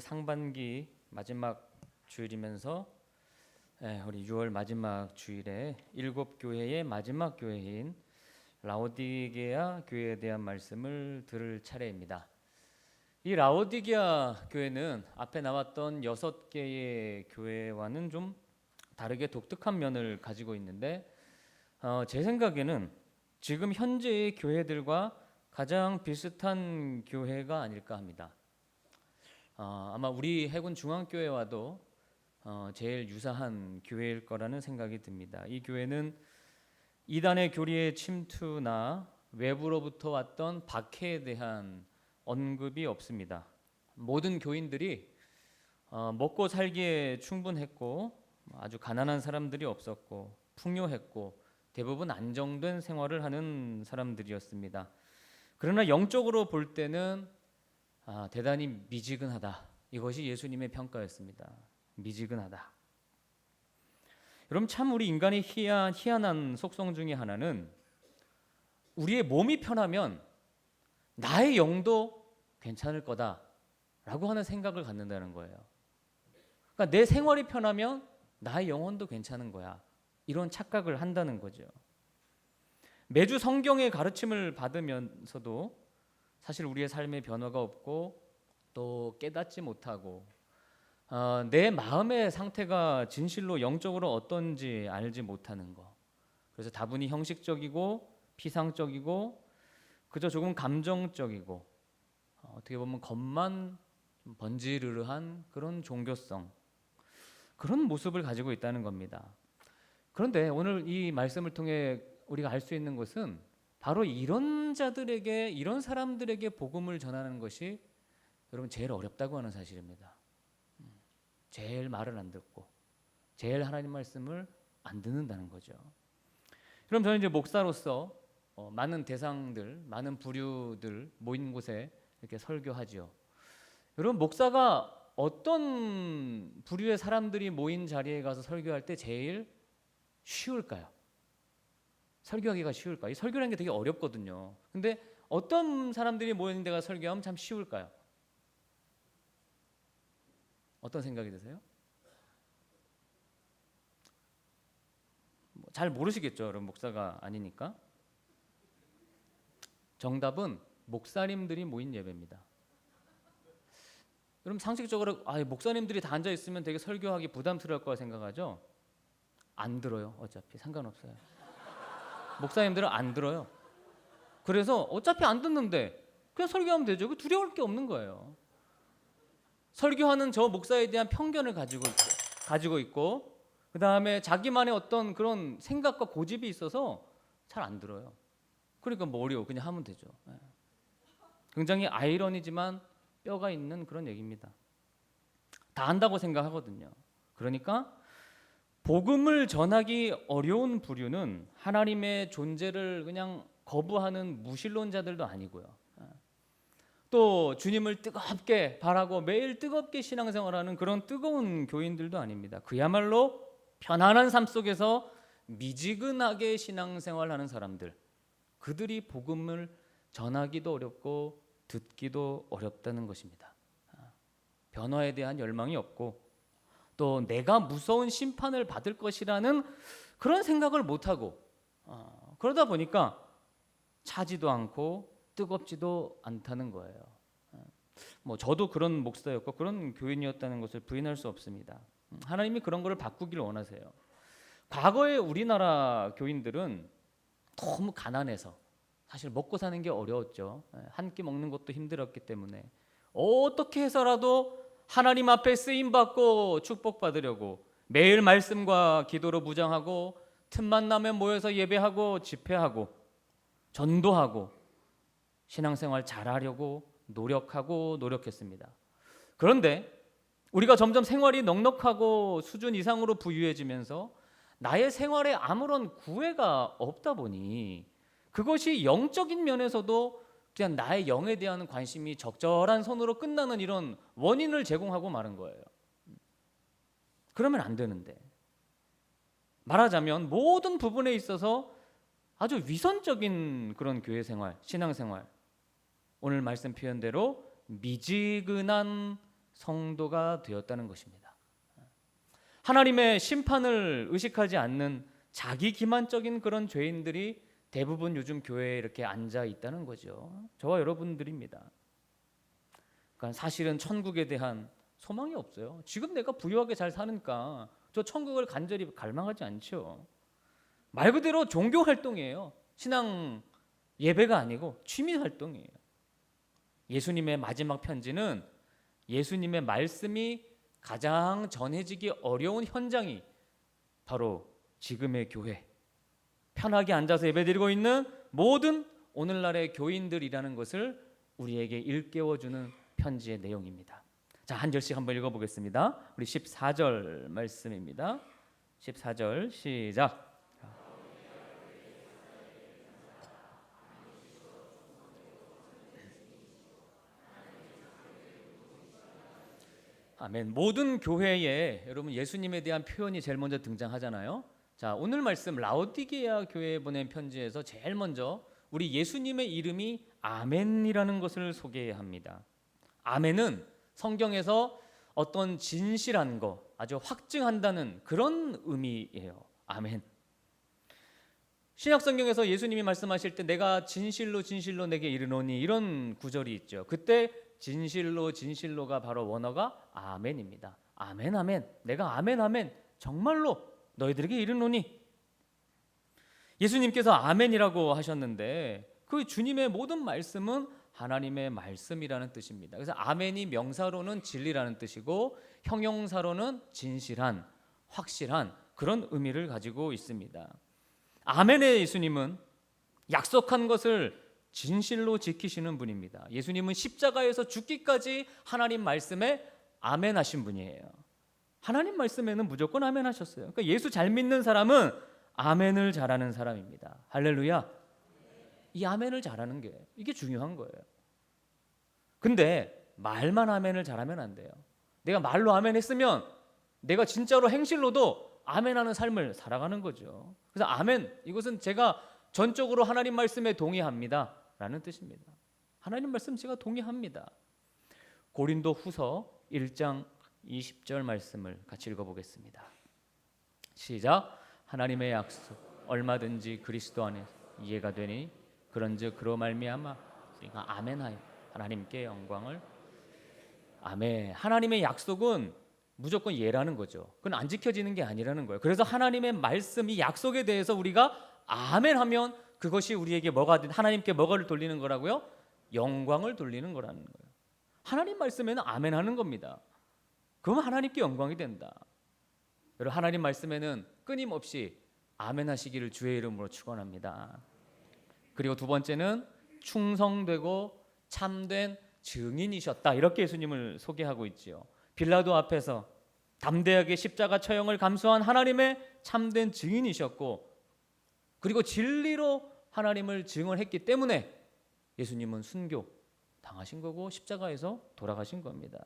상반기 마지막 주일이면서 우리 6월 마지막 주일에 7교회의 마지막 교회인 라오디게아 교회에 대한 말씀을 들을 차례입니다. 이 라오디게아 교회는 앞에 나왔던 6개의 교회와는 좀 다르게 독특한 면을 가지고 있는데 제 생각에는 지금 현재의 교회들과 가장 비슷한 교회가 아닐까 합니다. 아마 우리 해군 중앙교회와도 제일 유사한 교회일 거라는 생각이 듭니다. 이 교회는 이단의 교리의 침투나 외부로부터 왔던 박해에 대한 언급이 없습니다. 모든 교인들이 먹고 살기에 충분했고 아주 가난한 사람들이 없었고 풍요했고 대부분 안정된 생활을 하는 사람들이었습니다. 그러나 영적으로 볼 때는 대단히 미지근하다. 이것이 예수님의 평가였습니다. 미지근하다. 여러분, 참 우리 인간의 희한한 속성 중에 하나는 우리의 몸이 편하면 나의 영도 괜찮을 거다라고 하는 생각을 갖는다는 거예요. 그러니까 내 생활이 편하면 나의 영혼도 괜찮은 거야. 이런 착각을 한다는 거죠. 매주 성경의 가르침을 받으면서도 사실 우리의 삶에 변화가 없고 또 깨닫지 못하고 내 마음의 상태가 진실로 영적으로 어떤지 알지 못하는 거. 그래서 다분히 형식적이고 피상적이고 그저 조금 감정적이고 어떻게 보면 겉만 좀 번지르르한 그런 종교성, 그런 모습을 가지고 있다는 겁니다. 그런데 오늘 이 말씀을 통해 우리가 알 수 있는 것은 바로 이런 자들에게, 이런 사람들에게 복음을 전하는 것이 여러분 제일 어렵다고 하는 사실입니다. 제일 말을 안 듣고 제일 하나님 말씀을 안 듣는다는 거죠. 그럼 저는 이제 목사로서 많은 대상들, 많은 부류들 모인 곳에 이렇게 설교하지요. 여러분, 목사가 어떤 부류의 사람들이 모인 자리에 가서 설교할 때 제일 쉬울까요? 설교하기가 쉬울까요? 이 설교라는 게 되게 어렵거든요. 근데 어떤 사람들이 모이는 데가 설교하면 참 쉬울까요? 어떤 생각이 드세요? 잘 모르시겠죠, 여러분, 목사가 아니니까. 정답은 목사님들이 모인 예배입니다. 여러분, 상식적으로 목사님들이 다 앉아 있으면 되게 설교하기 부담스러울 거라 생각하죠? 안 들어요. 어차피 상관없어요. 목사님들은 안 들어요. 그래서 어차피 안 듣는데 그냥 설교하면 되죠. 그 두려울 게 없는 거예요. 설교하는 저 목사에 대한 편견을 가지고 있고 그 다음에 자기만의 어떤 그런 생각과 고집이 있어서 잘 안 들어요. 그러니까 뭐 어려워, 그냥 하면 되죠. 굉장히 아이러니지만 뼈가 있는 그런 얘기입니다. 다 안다고 생각하거든요. 그러니까 복음을 전하기 어려운 부류는 하나님의 존재를 그냥 거부하는 무신론자들도 아니고요. 또 주님을 뜨겁게 바라고 매일 뜨겁게 신앙생활하는 그런 뜨거운 교인들도 아닙니다. 그야말로 편안한 삶 속에서 미지근하게 신앙생활하는 사람들, 그들이 복음을 전하기도 어렵고 듣기도 어렵다는 것입니다. 변화에 대한 열망이 없고 또 내가 무서운 심판을 받을 것이라는 그런 생각을 못하고 그러다 보니까 차지도 않고 뜨겁지도 않다는 거예요. 저도 그런 목사였고 그런 교인이었다는 것을 부인할 수 없습니다. 하나님이 그런 것을 바꾸기를 원하세요. 과거의 우리나라 교인들은 너무 가난해서 사실 먹고 사는 게 어려웠죠. 한 끼 먹는 것도 힘들었기 때문에 어떻게 해서라도 하나님 앞에 쓰임받고 축복받으려고 매일 말씀과 기도로 무장하고 틈만 나면 모여서 예배하고 집회하고 전도하고 신앙생활 잘하려고 노력했습니다. 그런데 우리가 점점 생활이 넉넉하고 수준 이상으로 부유해지면서 나의 생활에 아무런 구애가 없다 보니 그것이 영적인 면에서도 그냥 나의 영에 대한 관심이 적절한 선으로 끝나는 이런 원인을 제공하고 마는 거예요. 그러면 안 되는데, 말하자면 모든 부분에 있어서 아주 위선적인 그런 교회 생활, 신앙 생활, 오늘 말씀 표현대로 미지근한 성도가 되었다는 것입니다. 하나님의 심판을 의식하지 않는 자기 기만적인 그런 죄인들이 대부분 요즘 교회에 이렇게 앉아 있다는 거죠. 저와 여러분들입니다. 그러니까 사실은 천국에 대한 소망이 없어요. 지금 내가 부유하게 잘 사니까 저 천국을 간절히 갈망하지 않죠. 말 그대로 종교 활동이에요. 신앙 예배가 아니고 취미 활동이에요. 예수님의 마지막 편지는 예수님의 말씀이 가장 전해지기 어려운 현장이 바로 지금의 교회, 편하게 앉아서 예배드리고 있는 모든 오늘날의 교인들이라는 것을 우리에게 일깨워주는 편지의 내용입니다. 자, 한 절씩 한번 읽어보겠습니다. 우리 14절 말씀입니다. 14절 시작. 아멘. 모든 교회에 여러분 예수님에 대한 표현이 제일 먼저 등장하잖아요. 자, 오늘 말씀 라오디게아 교회에 보낸 편지에서 제일 먼저 우리 예수님의 이름이 아멘이라는 것을 소개합니다. 아멘은 성경에서 어떤 진실한 거 아주 확증한다는 그런 의미예요. 아멘. 신약 성경에서 예수님이 말씀하실 때 내가 진실로 진실로 내게 이르노니 이런 구절이 있죠. 그때 진실로 진실로가 바로 원어가 아멘입니다. 아멘 아멘. 내가 아멘 아멘 정말로 너희들에게 이르노니. 예수님께서 아멘이라고 하셨는데 그 주님의 모든 말씀은 하나님의 말씀이라는 뜻입니다. 그래서 아멘이 명사로는 진리라는 뜻이고 형용사로는 진실한, 확실한 그런 의미를 가지고 있습니다. 아멘의 예수님은 약속한 것을 진실로 지키시는 분입니다. 예수님은 십자가에서 죽기까지 하나님 말씀에 아멘하신 분이에요. 하나님 말씀에는 무조건 아멘하셨어요. 그러니까 예수 잘 믿는 사람은 아멘을 잘하는 사람입니다. 할렐루야. 이 아멘을 잘하는 게 이게 중요한 거예요. 근데 말만 아멘을 잘하면 안 돼요. 내가 말로 아멘 했으면 내가 진짜로 행실로도 아멘하는 삶을 살아가는 거죠. 그래서 아멘, 이것은 제가 전적으로 하나님 말씀에 동의합니다 라는 뜻입니다. 하나님 말씀 제가 동의합니다. 고린도 후서 1장 20절 말씀을 같이 읽어보겠습니다. 시작. 하나님의 약속 얼마든지 그리스도 안에 이해가 되니 그런즉 그로 말미암아 아멘하여 하나님께 영광을. 아멘. 하나님의 약속은 무조건 예라는 거죠. 그건 안 지켜지는 게 아니라는 거예요. 그래서 하나님의 말씀, 이 약속에 대해서 우리가 아멘하면 그것이 우리에게 뭐가 하나님께 뭐가를 돌리는 거라고요? 영광을 돌리는 거라는 거예요. 하나님 말씀에는 아멘하는 겁니다. 그러면 하나님께 영광이 된다. 여러분, 하나님 말씀에는 끊임없이 아멘하시기를 주의 이름으로 축원합니다. 그리고 두 번째는 충성되고 참된 증인이셨다. 이렇게 예수님을 소개하고 있지요. 빌라도 앞에서 담대하게 십자가 처형을 감수한 하나님의 참된 증인이셨고, 그리고 진리로 하나님을 증언했기 때문에 예수님은 순교 당하신 거고 십자가에서 돌아가신 겁니다.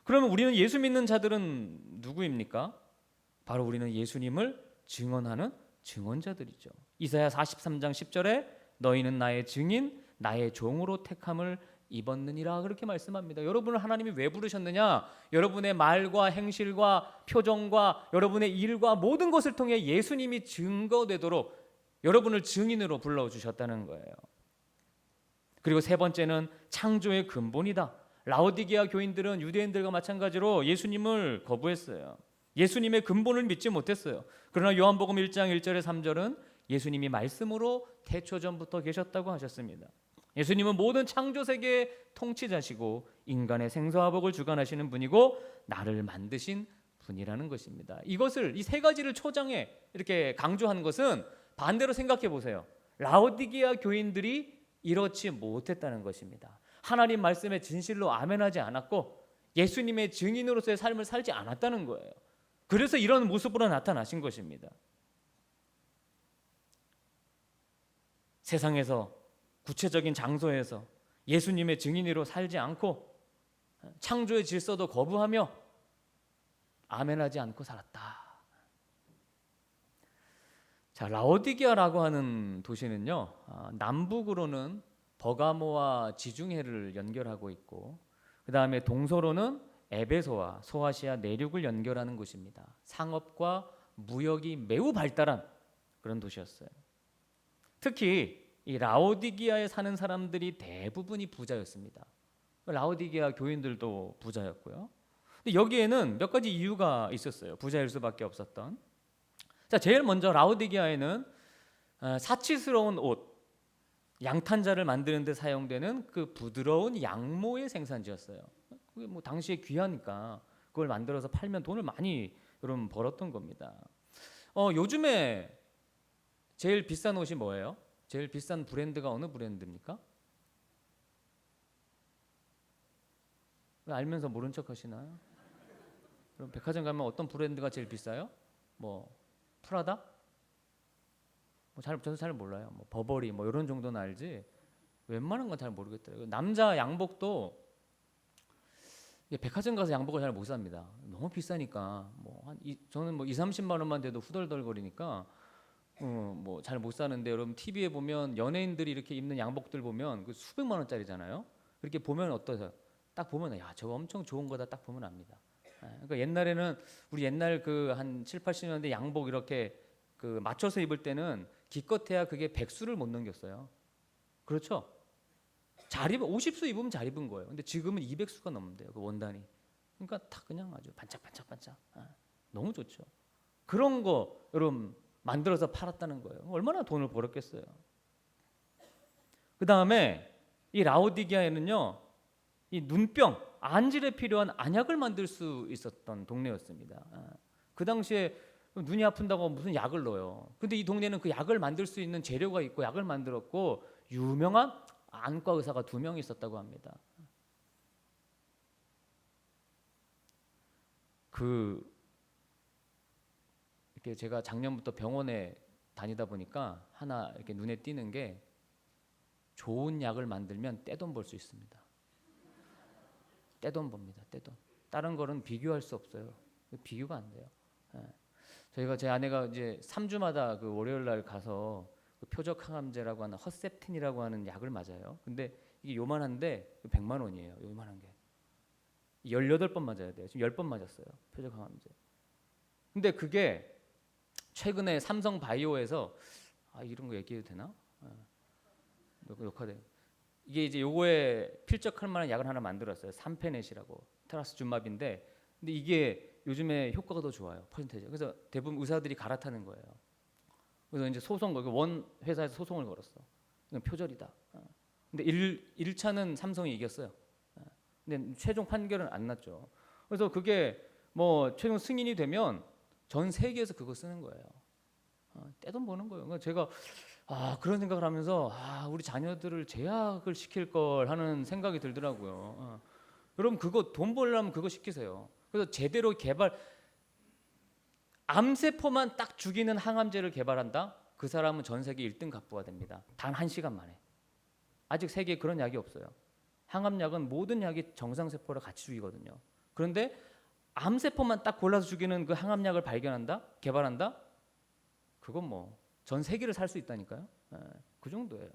그러면 우리는 예수 믿는 자들은 누구입니까? 바로 우리는 예수님을 증언하는 증언자들이죠. 이사야 43장 10절에 너희는 나의 증인 나의 종으로 택함을 입었느니라 그렇게 말씀합니다. 여러분을 하나님이 왜 부르셨느냐? 여러분의 말과 행실과 표정과 여러분의 일과 모든 것을 통해 예수님이 증거되도록 여러분을 증인으로 불러주셨다는 거예요. 그리고 세 번째는 창조의 근본이다. 라오디게아 교인들은 유대인들과 마찬가지로 예수님을 거부했어요. 예수님의 근본을 믿지 못했어요. 그러나 요한복음 1장 1절에 3절은 예수님이 말씀으로 태초전부터 계셨다고 하셨습니다. 예수님은 모든 창조 세계의 통치자시고 인간의 생사화복을 주관하시는 분이고 나를 만드신 분이라는 것입니다. 이것을 이 세 가지를 초장에 이렇게 강조한 것은 반대로 생각해 보세요. 라오디게아 교인들이 이렇지 못했다는 것입니다. 하나님 말씀에 진실로 아멘하지 않았고 예수님의 증인으로서의 삶을 살지 않았다는 거예요. 그래서 이런 모습으로 나타나신 것입니다. 세상에서 구체적인 장소에서 예수님의 증인으로 살지 않고 창조의 질서도 거부하며 아멘하지 않고 살았다. 자, 라오디게아라고 하는 도시는요, 남북으로는 버가모와 지중해를 연결하고 있고, 그 다음에 동서로는 에베소와 소아시아 내륙을 연결하는 곳입니다. 상업과 무역이 매우 발달한 그런 도시였어요. 특히 이 라오디게아에 사는 사람들이 대부분이 부자였습니다. 라오디게아 교인들도 부자였고요. 근데 여기에는 몇 가지 이유가 있었어요. 부자일 수밖에 없었던. 자, 제일 먼저 라오디게아에는 사치스러운 옷, 양탄자를 만드는 데 사용되는 그 부드러운 양모의 생산지였어요. 그게 뭐 당시에 귀하니까 그걸 만들어서 팔면 돈을 많이 여러분 벌었던 겁니다. 요즘에 제일 비싼 옷이 뭐예요? 제일 비싼 브랜드가 어느 브랜드입니까? 왜 알면서 모른 척 하시나요? 그럼 백화점 가면 어떤 브랜드가 제일 비싸요? 뭐 프라다? 저도 잘 몰라요. 뭐 버버리 뭐 이런 정도는 알지. 웬만한 건 잘 모르겠더라고요. 남자 양복도 백화점 가서 양복을 잘 못 삽니다. 너무 비싸니까 저는 뭐 2-30만 원만 돼도 후덜덜거리니까 뭐 잘 못 사는데, 여러분 TV에 보면 연예인들이 이렇게 입는 양복들 보면 그 수백만 원짜리잖아요. 그렇게 보면 어떠세요? 딱 보면 야, 저거 엄청 좋은 거다 딱 보면 압니다. 그러니까 옛날에는 우리 옛날 그 한 7-80년대 양복 이렇게 그 맞춰서 입을 때는 기껏해야 그게 100수를 못 넘겼어요. 그렇죠? 잘 입은 50수 입으면 잘 입은 거예요. 근데 지금은 200수가 넘는데요, 그 원단이. 그러니까 다 그냥 아주 반짝반짝반짝. 너무 좋죠. 그런 거 여러분 만들어서 팔았다는 거예요. 얼마나 돈을 벌었겠어요. 그 다음에 이 라오디게아에는요, 이 눈병, 안질에 필요한 안약을 만들 수 있었던 동네였습니다. 그 당시에 눈이 아픈다고 무슨 약을 넣어요. 근데 이 동네는 그 약을 만들 수 있는 재료가 있고 약을 만들었고 유명한 안과 의사가 2명 있었다고 합니다. 이렇게 제가 작년부터 병원에 다니다 보니까 하나 이렇게 눈에 띄는 게, 좋은 약을 만들면 떼돈 벌 수 있습니다. 떼돈 법니다. 떼돈. 다른 거는 비교할 수 없어요. 비교가 안 돼요. 제 아내가 이제 3주마다 그 월요일 날 가서 그 표적 항암제라고 하는 허셉틴이라고 하는 약을 맞아요. 근데 이게 요만한데 100만 원이에요. 요만한 게. 18번 맞아야 돼요. 지금 10번 맞았어요. 표적 항암제. 근데 그게 최근에 삼성 바이오에서 이런 거 얘기해도 되나? 녹화돼. 이게 이제 요거에 필적할 만한 약을 하나 만들었어요. 삼페넷이라고. 트라스줌압인데, 근데 이게 요즘에 효과가 더 좋아요. 퍼센테이지. 그래서 대부분 의사들이 갈아타는 거예요. 그래서 이제 원 회사에서 소송을 걸었어. 이건 표절이다. 근데 1차는 삼성이 이겼어요. 근데 최종 판결은 안 났죠. 그래서 그게 뭐 최종 승인이 되면 전 세계에서 그거 쓰는 거예요. 떼돈 버는 거예요. 그러니까 제가 그런 생각을 하면서 우리 자녀들을 제약을 시킬 걸 하는 생각이 들더라고요. 여러분 그거 돈 벌려면 그거 시키세요. 그래서 제대로 암세포만 딱 죽이는 항암제를 개발한다? 그 사람은 전 세계 1등 갑부가 됩니다. 단 1시간 만에. 아직 세계에 그런 약이 없어요. 항암약은 모든 약이 정상세포를 같이 죽이거든요. 그런데 암세포만 딱 골라서 죽이는 그 항암약을 개발한다? 그건 뭐 전 세계를 살 수 있다니까요. 그 정도예요.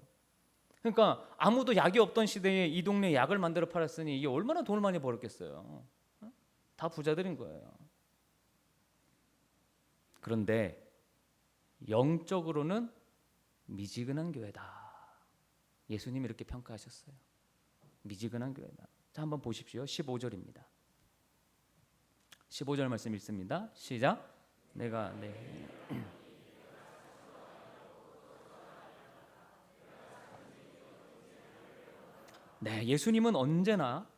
그러니까 아무도 약이 없던 시대에 이 동네에 약을 만들어 팔았으니 이게 얼마나 돈을 많이 벌었겠어요. 다 부자들인 거예요. 그런데 영적으로는 미지근한 교회다. 예수님이 이렇게 평가하셨어요. 미지근한 교회다. 자, 한번 보십시오. 15절입니다. 15절 말씀 읽습니다. 시작. 내가 예수님은 언제나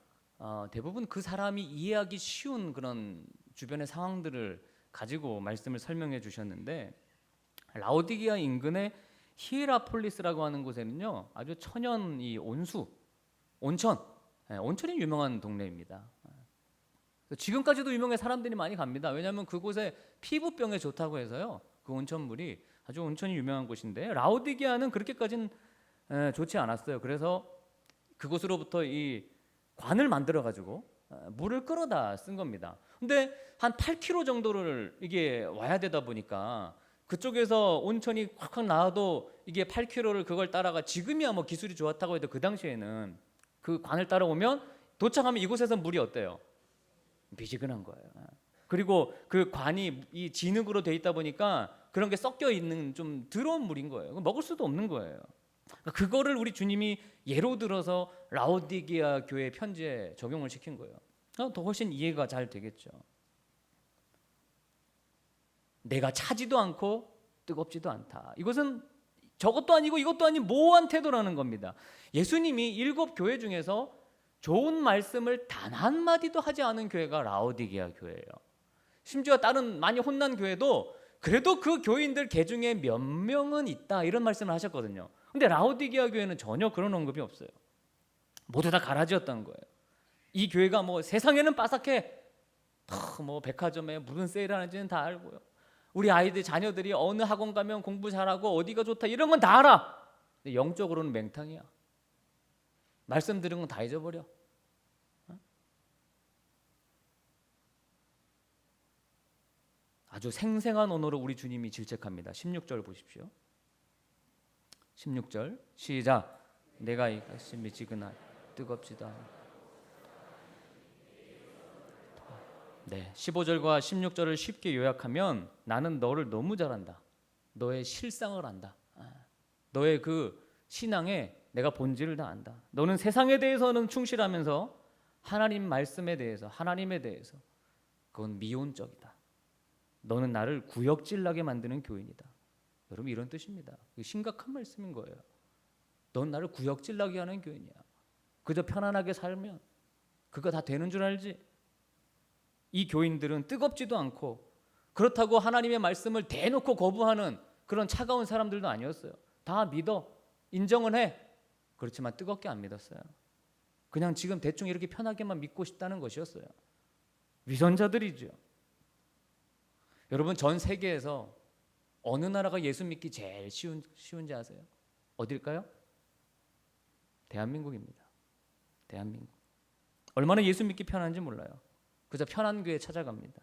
대부분 그 사람이 이해하기 쉬운 그런 주변의 상황들을 가지고 말씀을 설명해 주셨는데, 라오디게아 인근의 히에라폴리스라고 하는 곳에는요, 아주 천연 이 온천이 유명한 동네입니다. 지금까지도 유명해. 사람들이 많이 갑니다. 왜냐하면 그곳에 피부병에 좋다고 해서요. 그 온천물이 아주 온천이 유명한 곳인데, 라오디게아는 그렇게까지는 좋지 않았어요. 그래서 그곳으로부터 이 관을 만들어 가지고 물을 끌어다 쓴 겁니다. 근데 한 8km 정도를 이게 와야 되다 보니까 그쪽에서 온천이 콱콱 나와도 이게 8km를 그걸 따라가, 지금이야 뭐 기술이 좋았다고 해도 그 당시에는 그 관을 따라오면 도착하면 이곳에서 물이 어때요? 미지근한 거예요. 그리고 그 관이 이 진흙으로 돼 있다 보니까 그런 게 섞여 있는 좀 더러운 물인 거예요. 먹을 수도 없는 거예요. 그거를 우리 주님이 예로 들어서 라오디게아 교회 편지에 적용을 시킨 거예요. 더 훨씬 이해가 잘 되겠죠. 내가 차지도 않고 뜨겁지도 않다. 이것은 저것도 아니고 이것도 아닌 모호한 태도라는 겁니다. 예수님이 7 교회 중에서 좋은 말씀을 단 한마디도 하지 않은 교회가 라오디게아 교회예요. 심지어 다른 많이 혼난 교회도 그래도 그 교인들 개 중에 몇 명은 있다 이런 말씀을 하셨거든요. 근데 라오디게아 교회는 전혀 그런 언급이 없어요. 모두 다 가라지였다는 거예요. 이 교회가 뭐 세상에는 빠삭해, 뭐 백화점에 무슨 세일하는지는 다 알고요. 우리 아이들 자녀들이 어느 학원 가면 공부 잘하고 어디가 좋다 이런 건 다 알아. 근데 영적으로는 맹탕이야. 말씀 들은 건 다 잊어버려. 아주 생생한 언어로 우리 주님이 질책합니다. 16절 보십시오. 16절 시작. 내가 이것이 미지근하 뜨겁지도 않아. 네, 15절과 16절을 쉽게 요약하면 나는 너를 너무 잘 안다. 너의 실상을 안다. 너의 그 신앙에 내가 본질을 다 안다. 너는 세상에 대해서는 충실하면서 하나님 말씀에 대해서, 하나님에 대해서 그건 미온적이다. 너는 나를 구역질나게 만드는 교인이다. 여러분 이런 뜻입니다. 심각한 말씀인 거예요. 넌 나를 구역질나게 하는 교인이야. 그저 편안하게 살면 그거 다 되는 줄 알지? 이 교인들은 뜨겁지도 않고 그렇다고 하나님의 말씀을 대놓고 거부하는 그런 차가운 사람들도 아니었어요. 다 믿어, 인정은 해. 그렇지만 뜨겁게 안 믿었어요. 그냥 지금 대충 이렇게 편하게만 믿고 싶다는 것이었어요. 위선자들이죠. 여러분 전 세계에서 어느 나라가 예수 믿기 제일 쉬운지 아세요? 어딜까요? 대한민국입니다. 대한민국. 얼마나 예수 믿기 편한지 몰라요. 그저 편한 교회 찾아갑니다.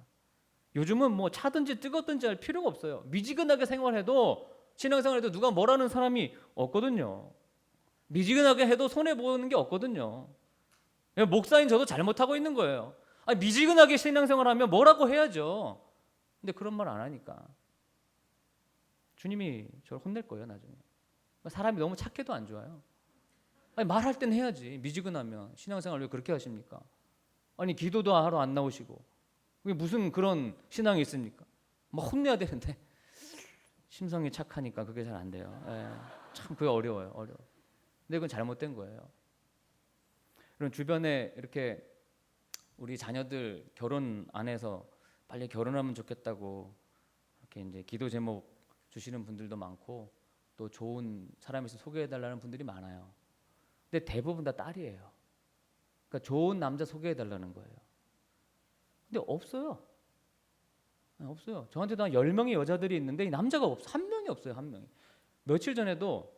요즘은 뭐 차든지 뜨겁든지 할 필요가 없어요. 미지근하게 생활해도 신앙생활해도 누가 뭐라는 사람이 없거든요. 미지근하게 해도 손해보는 게 없거든요. 목사인 저도 잘못하고 있는 거예요. 미지근하게 신앙생활하면 뭐라고 해야죠. 근데 그런 말 안 하니까 주님이 저를 혼낼 거예요 나중에. 사람이 너무 착해도 안 좋아요. 말할 땐 해야지. 미지근하면 신앙생활 왜 그렇게 하십니까? 아니 기도도 하러 안 나오시고 그게 무슨 그런 신앙이 있습니까? 막 혼내야 되는데 심성이 착하니까 그게 잘 안 돼요. 참 그게 어려워요. 근데 그건 잘못된 거예요. 그럼 주변에 이렇게 우리 자녀들 결혼 안 해서 빨리 결혼하면 좋겠다고 이렇게 이제 기도 제목 주시는 분들도 많고 또 좋은 사람이 있으면 소개해달라는 분들이 많아요. 근데 대부분 다 딸이에요. 그러니까 좋은 남자 소개해달라는 거예요. 근데 없어요. 없어요. 저한테도 한 10명의 여자들이 있는데 남자가 없어. 한 명이 없어요. 한 명이. 며칠 전에도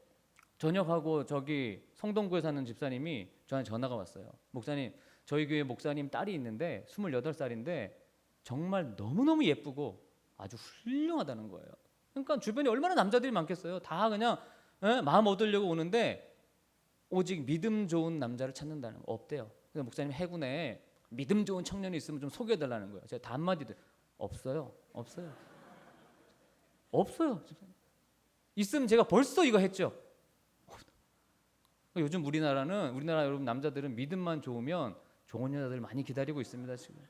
저녁하고 저기 성동구에 사는 집사님이 저한테 전화가 왔어요. 목사님, 저희 교회 목사님 딸이 있는데 28살인데 정말 너무너무 예쁘고 아주 훌륭하다는 거예요. 그러니까 주변에 얼마나 남자들이 많겠어요. 다 그냥 마음 얻으려고 오는데 오직 믿음 좋은 남자를 찾는다는 거 없대요. 그래서 목사님 해군에 믿음 좋은 청년이 있으면 좀 소개해달라는 거예요. 제가 다 한마디도 없어요. 있으면 제가 벌써 이거 했죠. 요즘 우리나라 여러분 남자들은 믿음만 좋으면 좋은 여자들 많이 기다리고 있습니다 지금.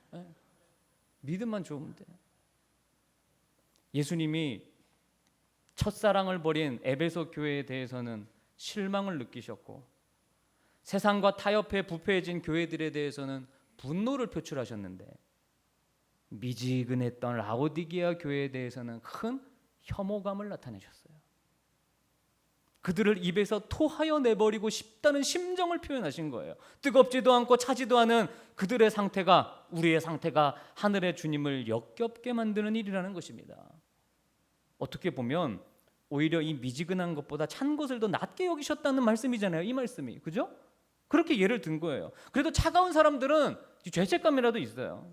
믿음만 좋으면 돼요. 예수님이 첫사랑을 버린 에베소 교회에 대해서는 실망을 느끼셨고 세상과 타협해 부패해진 교회들에 대해서는 분노를 표출하셨는데 미지근했던 라오디게아 교회에 대해서는 큰 혐오감을 나타내셨어요. 그들을 입에서 토하여 내버리고 싶다는 심정을 표현하신 거예요. 뜨겁지도 않고 차지도 않은 그들의 상태가 우리의 상태가 하늘의 주님을 역겹게 만드는 일이라는 것입니다. 어떻게 보면 오히려 이 미지근한 것보다 찬 것을 더 낮게 여기셨다는 말씀이잖아요. 이 말씀이. 그죠? 그렇게 예를 든 거예요. 그래도 차가운 사람들은 죄책감이라도 있어요.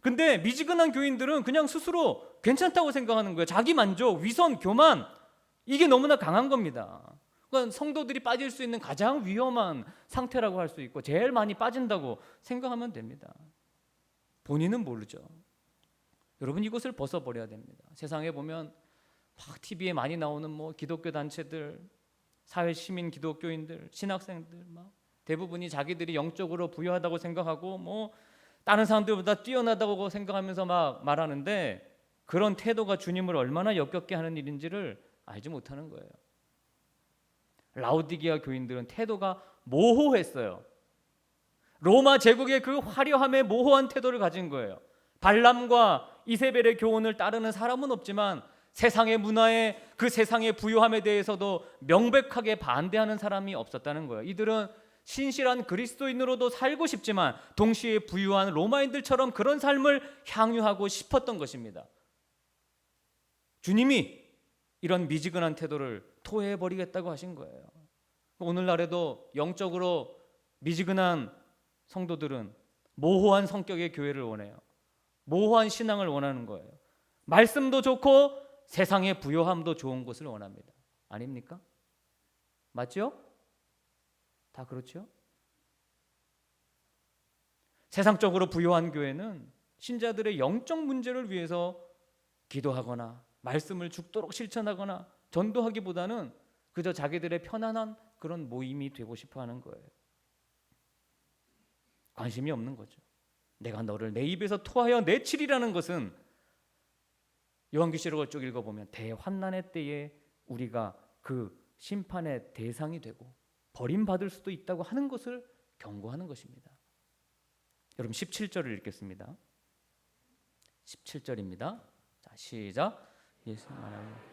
근데 미지근한 교인들은 그냥 스스로 괜찮다고 생각하는 거예요. 자기 만족, 위선, 교만 이게 너무나 강한 겁니다. 그건 성도들이 빠질 수 있는 가장 위험한 상태라고 할 수 있고 제일 많이 빠진다고 생각하면 됩니다. 본인은 모르죠. 여러분 이것을 벗어버려야 됩니다. 세상에 보면 막 TV에 많이 나오는 뭐 기독교 단체들, 사회 시민 기독교인들, 신학생들 막 대부분이 자기들이 영적으로 부유하다고 생각하고 뭐 다른 사람들보다 뛰어나다고 생각하면서 막 말하는데 그런 태도가 주님을 얼마나 역겹게 하는 일인지를 알지 못하는 거예요. 라오디게아 교인들은 태도가 모호했어요. 로마 제국의 그 화려함에 모호한 태도를 가진 거예요. 발람과 이세벨의 교훈을 따르는 사람은 없지만 세상의 문화에 그 세상의 부유함에 대해서도 명백하게 반대하는 사람이 없었다는 거예요. 이들은 신실한 그리스도인으로도 살고 싶지만 동시에 부유한 로마인들처럼 그런 삶을 향유하고 싶었던 것입니다. 주님이 이런 미지근한 태도를 토해버리겠다고 하신 거예요. 오늘날에도 영적으로 미지근한 성도들은 모호한 성격의 교회를 원해요. 모호한 신앙을 원하는 거예요. 말씀도 좋고 세상의 부요함도 좋은 것을 원합니다. 아닙니까? 맞죠? 다 그렇죠? 세상적으로 부요한 교회는 신자들의 영적 문제를 위해서 기도하거나 말씀을 죽도록 실천하거나 전도하기보다는 그저 자기들의 편안한 그런 모임이 되고 싶어 하는 거예요. 관심이 없는 거죠. 내가 너를 내 입에서 토하여 내치리라는 것은 요한계시록을 쭉 읽어보면 대환난의 때에 우리가 그 심판의 대상이 되고 버림받을 수도 있다고 하는 것을 경고하는 것입니다. 여러분 17절을 읽겠습니다. 17절입니다. 자, 시작. 예수 말하여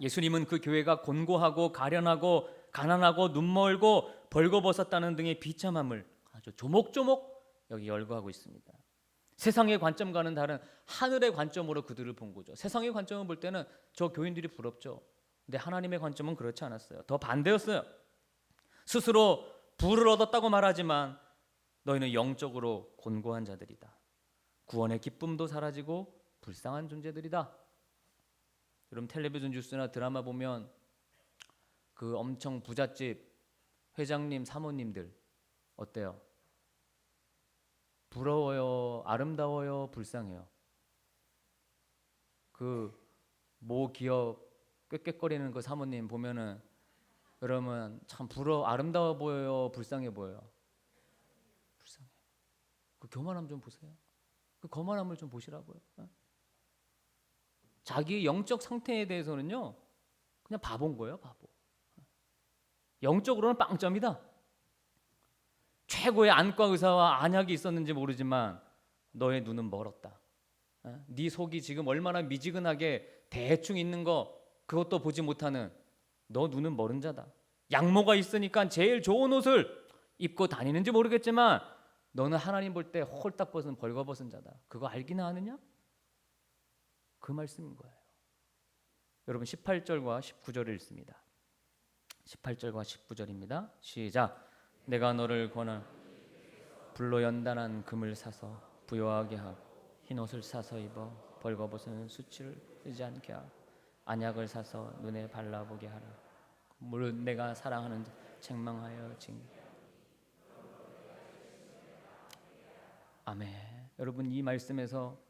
예수님은 그 교회가 곤고하고 가련하고 가난하고 눈멀고 벌거벗었다는 등의 비참함을 아주 조목조목 여기 열거하고 있습니다. 세상의 관점과는 다른 하늘의 관점으로 그들을 본 거죠. 세상의 관점을 볼 때는 저 교인들이 부럽죠. 근데 하나님의 관점은 그렇지 않았어요. 더 반대였어요. 스스로 부를 얻었다고 말하지만 너희는 영적으로 곤고한 자들이다. 구원의 기쁨도 사라지고 불쌍한 존재들이다. 여러분 텔레비전 뉴스나 드라마 보면 그 엄청 부잣집 회장님 사모님들 어때요? 부러워요? 아름다워요? 불쌍해요? 그 모 기업 꾀꾀거리는 그 사모님 보면은 여러분 참 아름다워 보여요? 불쌍해 보여요? 불쌍해. 그 교만함 좀 보세요. 그 거만함을 좀 보시라고요. 자기 영적 상태에 대해서는요 그냥 바본 거예요. 바보. 영적으로는 빵점이다. 최고의 안과 의사와 안약이 있었는지 모르지만 너의 눈은 멀었다. 네 속이 지금 얼마나 미지근하게 대충 있는 거 그것도 보지 못하는 너 눈은 멀은 자다. 양모가 있으니까 제일 좋은 옷을 입고 다니는지 모르겠지만 너는 하나님 볼 때 홀딱 벗은 벌거벗은 자다. 그거 알기나 하느냐? 그 말씀인 거예요. 여러분 18절과 19절을 읽습니다. 18절과 19절입니다. 시작. 내가 너를 권한 불로 연단한 금을 사서 부요하게 하고 흰옷을 사서 입어 벌거벗은 수치를 뜨지 않게 하고 안약을 사서 눈에 발라보게 하라. 무릇 내가 사랑하는 자 책망하여 징계. 아멘. 여러분 이 말씀에서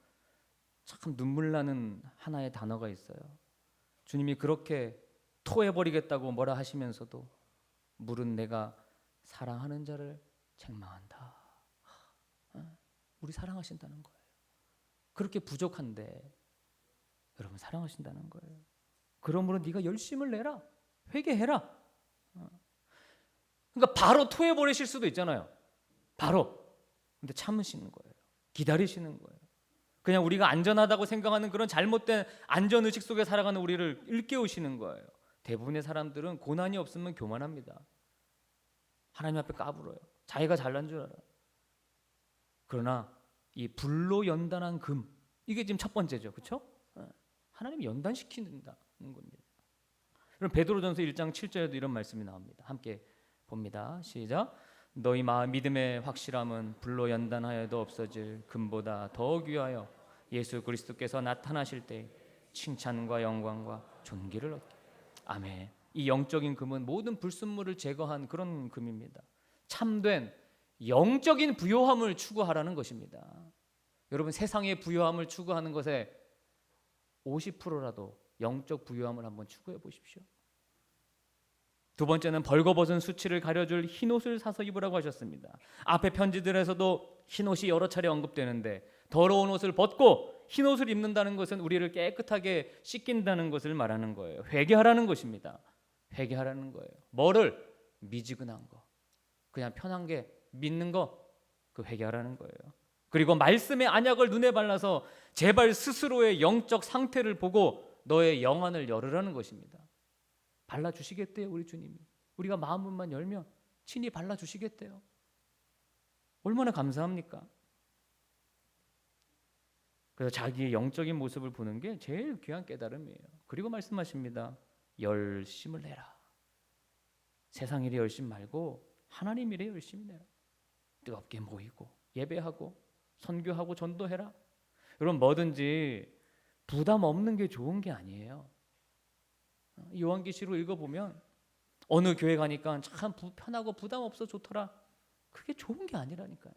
참 눈물 나는 하나의 단어가 있어요. 주님이 그렇게 토해버리겠다고 뭐라 하시면서도 무릇 내가 사랑하는 자를 책망한다. 우리 사랑하신다는 거예요. 그렇게 부족한데 여러분 사랑하신다는 거예요. 그러므로 네가 열심을 내라. 회개해라. 그러니까 바로 토해버리실 수도 있잖아요. 바로. 근데 참으시는 거예요. 기다리시는 거예요. 그냥 우리가 안전하다고 생각하는 그런 잘못된 안전의식 속에 살아가는 우리를 일깨우시는 거예요. 대부분의 사람들은 고난이 없으면 교만합니다. 하나님 앞에 까불어요. 자기가 잘난 줄 알아요. 그러나 이 불로 연단한 금, 이게 지금 첫 번째죠. 그렇죠? 하나님이 연단시키는다는 겁니다. 그럼 베드로전서 1장 7절에도 이런 말씀이 나옵니다. 함께 봅니다. 시작. 너희 믿음의 확실함은 불로 연단하여도 없어질 금보다 더 귀하여 예수 그리스도께서 나타나실 때 칭찬과 영광과 존귀를 얻게. 아멘. 이 영적인 금은 모든 불순물을 제거한 그런 금입니다. 참된 영적인 부요함을 추구하라는 것입니다. 여러분, 세상의 부요함을 추구하는 것에 50%라도 영적 부요함을 한번 추구해 보십시오. 두 번째는 벌거벗은 수치를 가려줄 흰옷을 사서 입으라고 하셨습니다. 앞에 편지들에서도 흰옷이 여러 차례 언급되는데 더러운 옷을 벗고 흰옷을 입는다는 것은 우리를 깨끗하게 씻긴다는 것을 말하는 거예요. 회개하라는 것입니다. 회개하라는 거예요. 뭐를? 미지근한 거, 그냥 편한 게 믿는 거, 그 회개하라는 거예요. 그리고 말씀의 안약을 눈에 발라서 제발 스스로의 영적 상태를 보고 너의 영안을 열으라는 것입니다. 발라주시겠대요, 우리 주님이. 우리가 마음만 열면 친히 발라주시겠대요. 얼마나 감사합니까? 그래서 자기의 영적인 모습을 보는 게 제일 귀한 깨달음이에요. 그리고 말씀하십니다. 열심을 내라. 세상 일에 열심 말고 하나님 일에 열심히 내라. 뜨겁게 모이고 예배하고 선교하고 전도해라. 여러분, 뭐든지 부담 없는 게 좋은 게 아니에요. 요한계시록 읽어보면 어느 교회 가니까 참 편하고 부담 없어 좋더라. 그게 좋은 게 아니라니까요.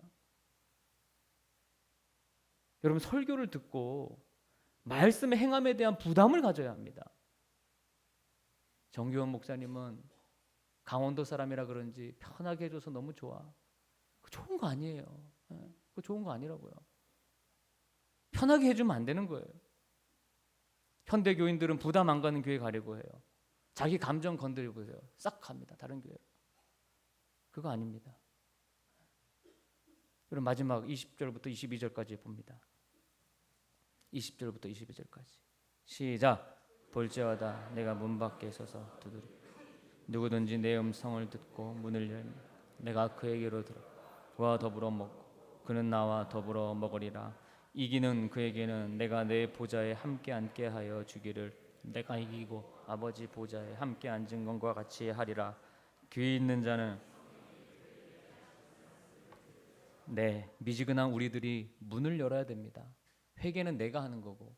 여러분, 설교를 듣고 말씀의 행함에 대한 부담을 가져야 합니다. 정규원 목사님은 강원도 사람이라 그런지 편하게 해줘서 너무 좋아. 그거 좋은 거 아니에요. 그거 좋은 거 아니라고요. 편하게 해주면 안 되는 거예요. 현대 교인들은 부담 안 가는 교회 가려고 해요. 자기 감정 건드려 보세요. 싹 갑니다. 다른 교회로. 그거 아닙니다. 그럼 마지막 20절부터 22절까지 봅니다. 20절부터 22절까지 시작. 볼지어다 내가 문 밖에 서서 두드리 누구든지 내 음성을 듣고 문을 열면 내가 그에게로 들어 그와 더불어 먹고 그는 나와 더불어 먹으리라. 이기는 그에게는 내가 내 보좌에 함께 앉게 하여 주기를 내가 이기고 아버지 보좌에 함께 앉은 것과 같이 하리라. 귀 있는 자는 미지근한 우리들이 문을 열어야 됩니다. 회개는 내가 하는 거고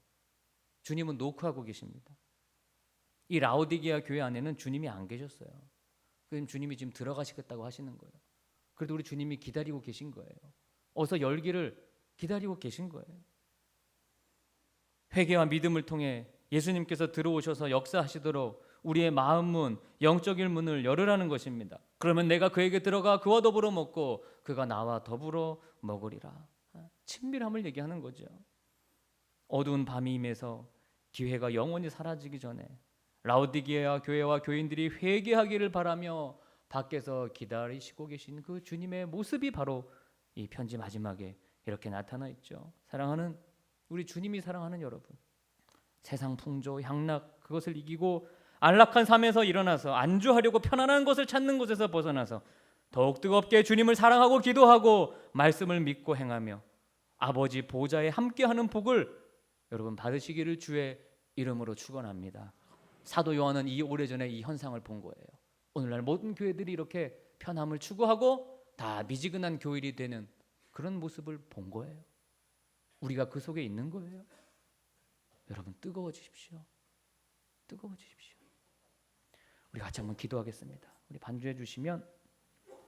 주님은 노크하고 계십니다. 이 라오디게아 교회 안에는 주님이 안 계셨어요. 그럼 주님이 지금 들어가시겠다고 하시는 거예요. 그래도 우리 주님이 기다리고 계신 거예요. 어서 열기를 기다리고 계신 거예요. 회개와 믿음을 통해 예수님께서 들어오셔서 역사하시도록 우리의 마음 문, 영적인 문을 열으라는 것입니다. 그러면 내가 그에게 들어가 그와 더불어 먹고 그가 나와 더불어 먹으리라. 친밀함을 얘기하는 거죠. 어두운 밤이 임해서 기회가 영원히 사라지기 전에 라오디게아 교회와 교인들이 회개하기를 바라며 밖에서 기다리시고 계신 그 주님의 모습이 바로 이 편지 마지막에 이렇게 나타나 있죠. 사랑하는 우리 주님이 사랑하는 여러분, 세상 풍조, 향락 그것을 이기고 안락한 삶에서 일어나서 안주하려고 편안한 것을 찾는 곳에서 벗어나서 더욱 뜨겁게 주님을 사랑하고 기도하고 말씀을 믿고 행하며 아버지 보좌에 함께하는 복을 여러분 받으시기를 주의 이름으로 축원합니다. 사도 요한은 오래전에 이 현상을 본 거예요. 오늘날 모든 교회들이 이렇게 편함을 추구하고 다 미지근한 교일이 되는 그런 모습을 본 거예요. 우리가 그 속에 있는 거예요. 여러분, 뜨거워지십시오. 뜨거워지십시오. 우리 같이 한번 기도하겠습니다. 우리 반주해 주시면